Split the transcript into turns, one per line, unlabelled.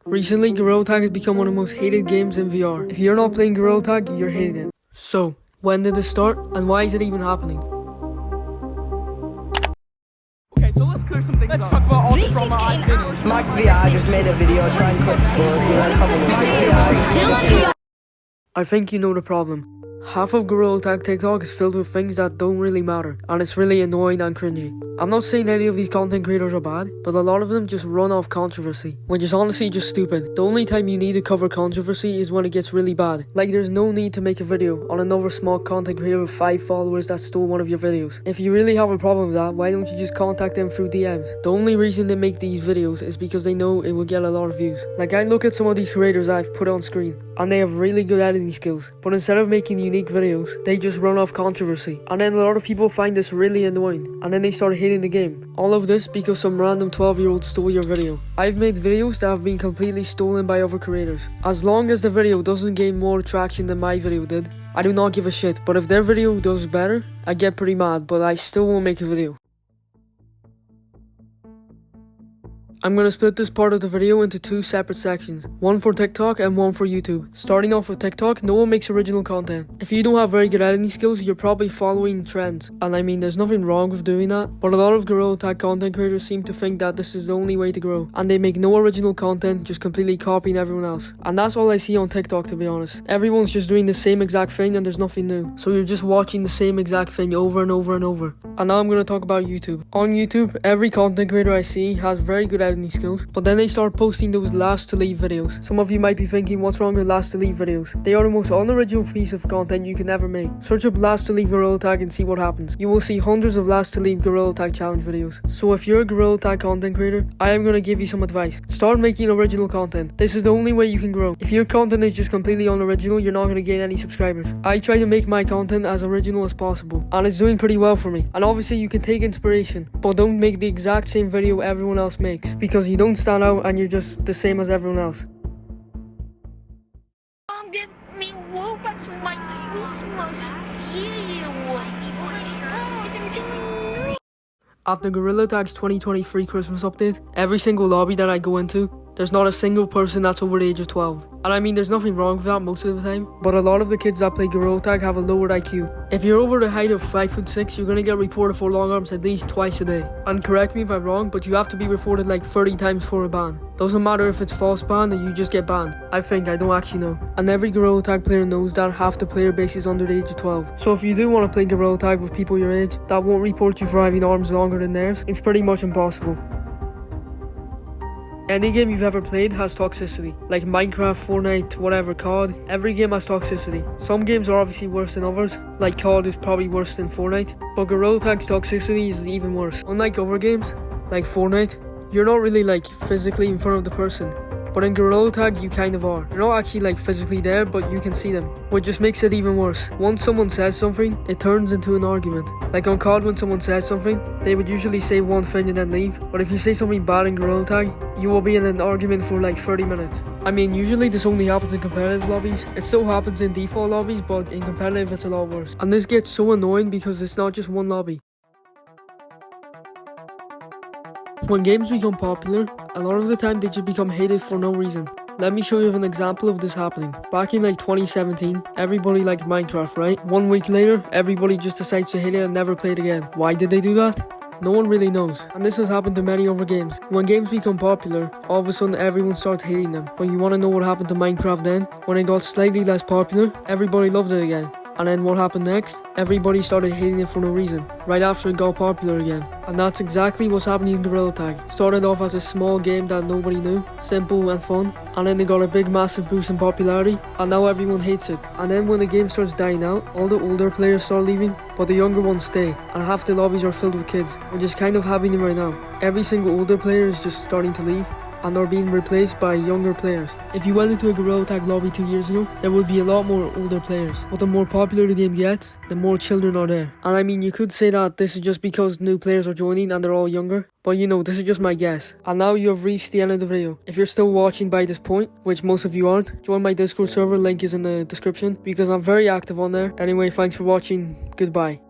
Recently, Gorilla Tag has become one of the most hated games in VR. If you're not playing Gorilla Tag, you're hating it. So, when did this start, and why is it even happening?
Okay, so let's clear some things up. Let's talk about all the drama I've been in.
Mark VR just made a video trying to expose me. Let's have a look.
I think you know the problem. Half of Gorilla Tag TikTok is filled with things that don't really matter, and it's really annoying and cringy. I'm not saying any of these content creators are bad, but a lot of them just run off controversy, which is honestly just stupid. The only time you need to cover controversy is when it gets really bad. Like, there's no need to make a video on another small content creator with 5 followers that stole one of your videos. If you really have a problem with that, why don't you just contact them through DMs? The only reason they make these videos is because they know it will get a lot of views. Like, I look at some of these creators I've put on screen, and they have really good editing skills, but instead of making unique videos, they just run off controversy. And then a lot of people find this really annoying, and then they start hating the game. All of this because some random 12-year-old stole your video. I've made videos that have been completely stolen by other creators. As long as the video doesn't gain more traction than my video did, I do not give a shit. But if their video does better, I get pretty mad, but I still won't make a video. I'm gonna split this part of the video into 2 separate sections, one for TikTok and one for YouTube. Starting off with TikTok, no one makes original content. If you don't have very good editing skills, you're probably following trends. And I mean, there's nothing wrong with doing that, but a lot of Gorilla Tag content creators seem to think that this is the only way to grow, and they make no original content, just completely copying everyone else. And that's all I see on TikTok, to be honest. Everyone's just doing the same exact thing and there's nothing new. So you're just watching the same exact thing over and over and over. And now I'm gonna talk about YouTube. On YouTube, every content creator I see has very good editing skills, but then they start posting those last to leave videos. Some of you might be thinking, what's wrong with last to leave videos? They are the most unoriginal piece of content you can ever make. Search up last to leave Gorilla Tag and see what happens. You will see hundreds of last to leave Gorilla Tag challenge videos. So if you're a Gorilla Tag content creator, I am gonna give you some advice. Start making original content. This is the only way you can grow. If your content is just completely unoriginal, you're not gonna gain any subscribers. I try to make my content as original as possible, and it's doing pretty well for me. And obviously you can take inspiration, but don't make the exact same video everyone else makes, because you don't stand out and you're just the same as everyone else. After Gorilla Tag's 2023 Christmas update, every single lobby that I go into, there's not a single person that's over the age of 12. And I mean, there's nothing wrong with that most of the time, but a lot of the kids that play Gorilla Tag have a lowered IQ. If you're over the height of 5'6", you're gonna get reported for long arms at least twice a day. And correct me if I'm wrong, but you have to be reported like 30 times for a ban. Doesn't matter if it's false ban or you just get banned. I don't actually know. And every Gorilla Tag player knows that half the player base is under the age of 12. So if you do want to play Gorilla Tag with people your age that won't report you for having arms longer than theirs, it's pretty much impossible. Any game you've ever played has toxicity, like Minecraft, Fortnite, whatever, COD. Every game has toxicity. Some games are obviously worse than others, like COD is probably worse than Fortnite, but Gorilla Tag's toxicity is even worse. Unlike other games, like Fortnite, you're not really like physically in front of the person, but in Gorilla Tag you kind of are. You're not actually like physically there, but you can see them, which just makes it even worse. Once someone says something, it turns into an argument. Like on COD, when someone says something, they would usually say one thing and then leave, but if you say something bad in Gorilla Tag, you will be in an argument for like 30 minutes. I mean, usually this only happens in competitive lobbies. It still happens in default lobbies, but in competitive it's a lot worse. And this gets so annoying because it's not just one lobby. When games become popular, a lot of the time they just become hated for no reason. Let me show you an example of this happening. Back in like 2017, everybody liked Minecraft, right? 1 week later, everybody just decides to hate it and never play it again. Why did they do that? No one really knows. And this has happened to many other games. When games become popular, all of a sudden everyone starts hating them. But you want to know what happened to Minecraft then? When it got slightly less popular, everybody loved it again. And then what happened next? Everybody started hating it for no reason, right after it got popular again. And that's exactly what's happening in Gorilla Tag. Started off as a small game that nobody knew, simple and fun, and then they got a big massive boost in popularity, and now everyone hates it. And then when the game starts dying out, all the older players start leaving, but the younger ones stay, and half the lobbies are filled with kids, which is kind of happening right now. Every single older player is just starting to leave, and are being replaced by younger players. If you went into a Gorilla Tag lobby 2 years ago, there would be a lot more older players. But the more popular the game gets, the more children are there. And I mean, you could say that this is just because new players are joining and they're all younger, but you know, this is just my guess. And now you have reached the end of the video. If you're still watching by this point, which most of you aren't, join my Discord server, link is in the description, because I'm very active on there. Anyway, thanks for watching, goodbye.